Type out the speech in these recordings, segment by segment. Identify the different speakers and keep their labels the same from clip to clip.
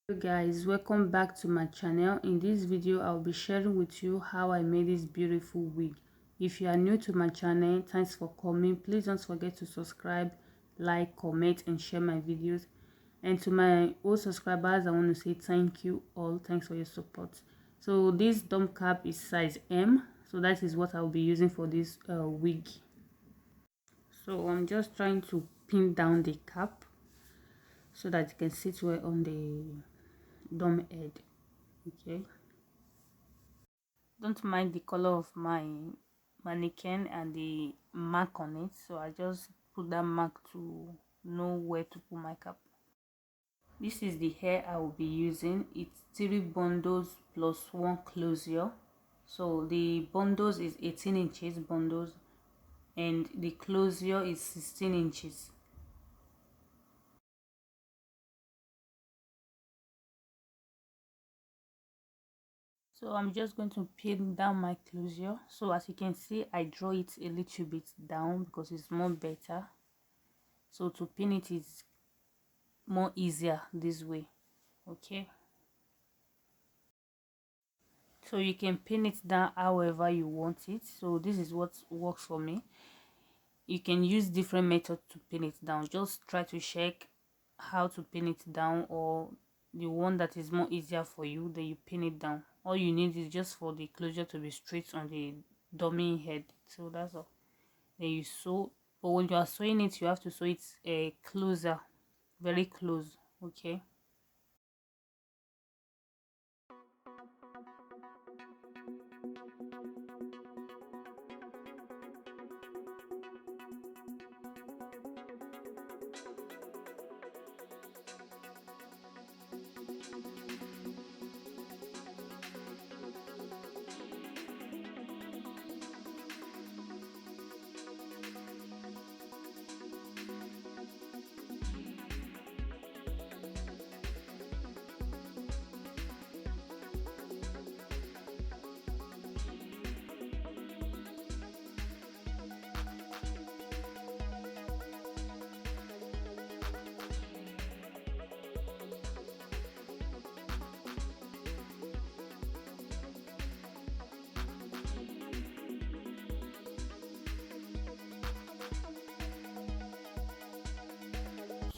Speaker 1: Hello guys, welcome back to my channel. In this video I'll be sharing with you how I made this beautiful wig. If you are new to my channel, thanks for coming. Please don't forget to subscribe, like, comment and share my videos. And to my old subscribers, I want to say thank you all. Thanks for your support. So this dome cap is size M, so that is what I'll be using for this wig. So I'm just trying to pin down the cap so that it can sit well on the dome head. Okay, don't mind the color of my mannequin and the mark on it, so I just put that mark to know where to put my cap. This is the hair I will be using. It's 3 bundles plus 1 closure. So the bundles is 18 inches bundles and the closure is 16 inches. So I'm just going to pin down my closure. So as you can see, I draw it a little bit down because it's more better. So to pin it is more easier this way. Okay, so you can pin it down however you want it. So this is what works for me. You can use different methods to pin it down. Just try to check how to pin it down, or the one that is more easier for you, then you pin it down. All you need is just for the closure to be straight on the dummy head. So that's all. Then you sew, but when you are sewing it, you have to sew it closer, very close. Okay.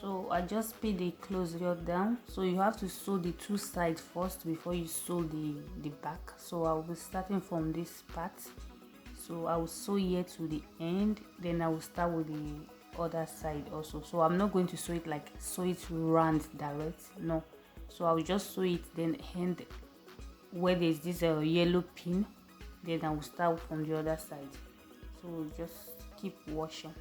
Speaker 1: So I just pin the closure down. So you have to sew the two sides first before you sew the back. So I will be starting from this part. So I will sew here to the end, then I will start with the other side also. So I'm not going to sew it like sew it round direct, no. So I will just sew it, then end where there's this yellow pin, then I will start from the other side. So just keep washing.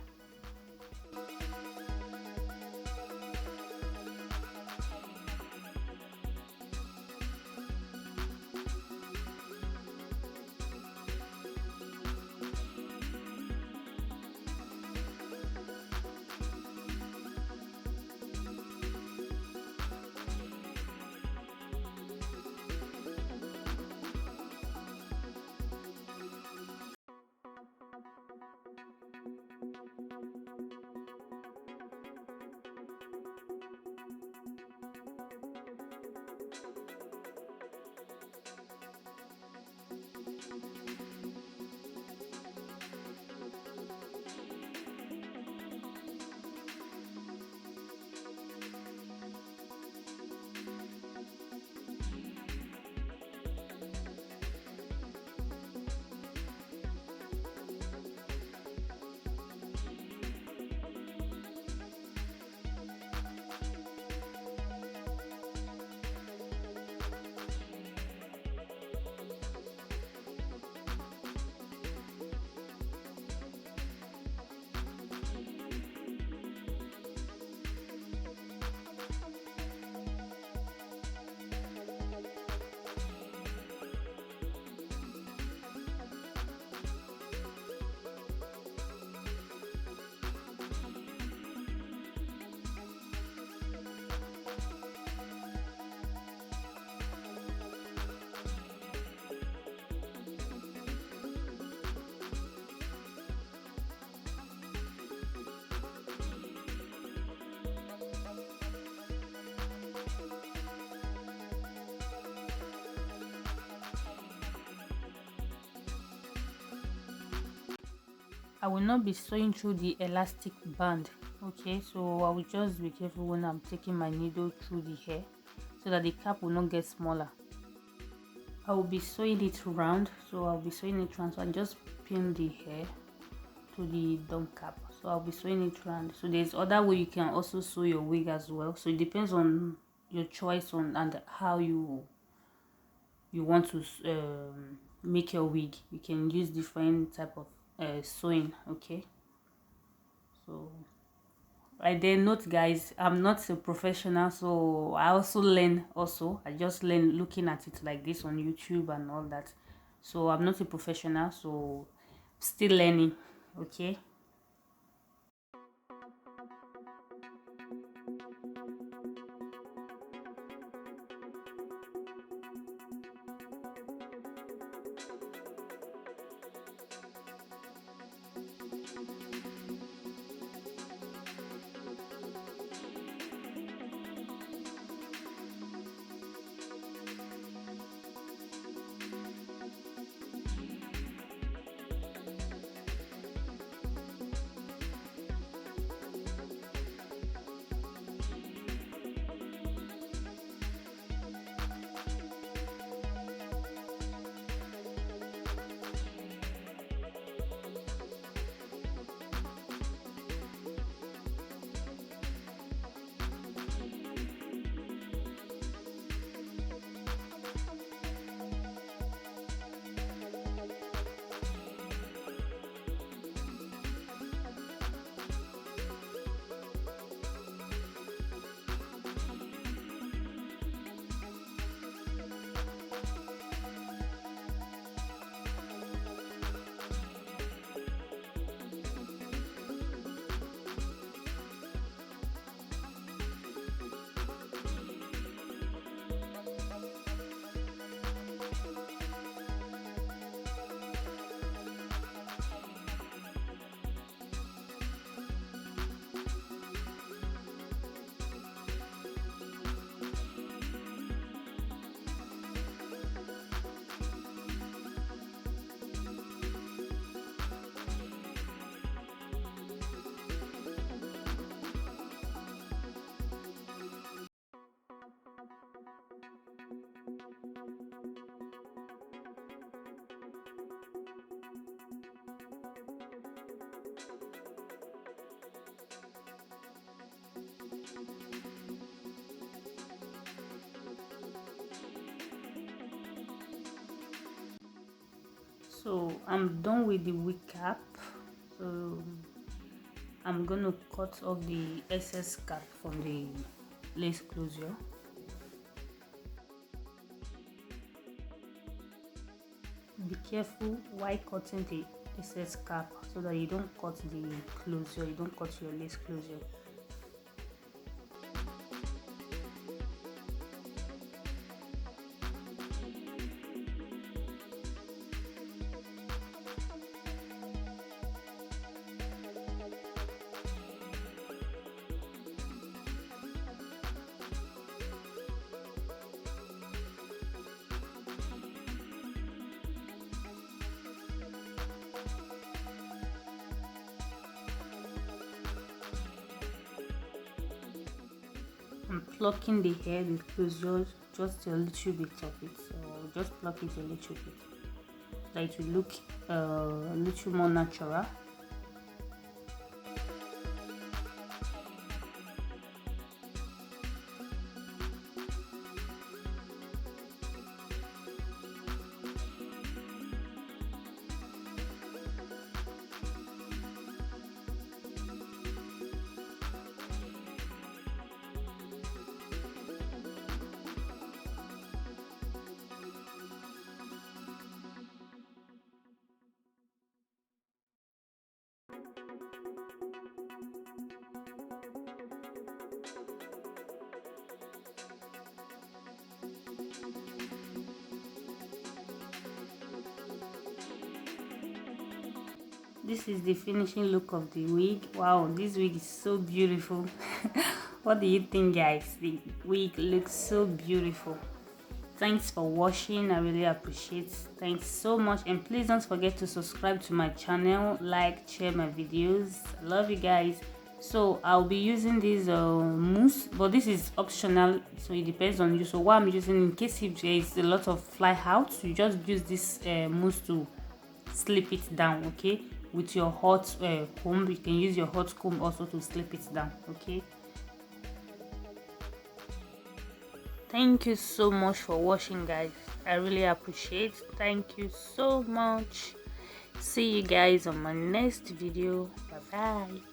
Speaker 1: will not be sewing through the elastic band. Okay, so I will just be careful when I'm taking my needle through the hair so that the cap will not get smaller. I will be sewing it round, so I'll be sewing it round. So I just pin the hair to the dome cap, so I'll be sewing it round. So there's other way you can also sew your wig as well, so it depends on your choice on and how you want to make your wig. You can use different type of sewing. Okay, so right there, note guys, I'm not a professional, so I also learn. I just learn looking at it like this on YouTube and all that. So I'm not a professional, so still learning. Okay. So I'm done with the wig cap, so I'm gonna cut off the excess cap from the lace closure. Be careful while cutting the excess cap so that you don't cut the closure, you don't cut your lace closure. I'm plucking the hair with closure, just a little bit of it, so just pluck it a little bit so that it will look a little more natural. This is the finishing look of the wig. Wow, this wig is so beautiful. What do you think, guys? The wig looks so beautiful. Thanks for watching. I really appreciate. Thanks so much, and please don't forget to subscribe to my channel, like, share my videos. I love you guys. So I'll be using this mousse, but this is optional, so it depends on you. So what I'm using, in case if there is a lot of fly out, you just use this mousse to slip it down, okay? With your hot comb. You can use your hot comb also to slip it down, okay? Thank you so much for watching, guys. I really appreciate. Thank you so much. See you guys on my next video. Bye bye.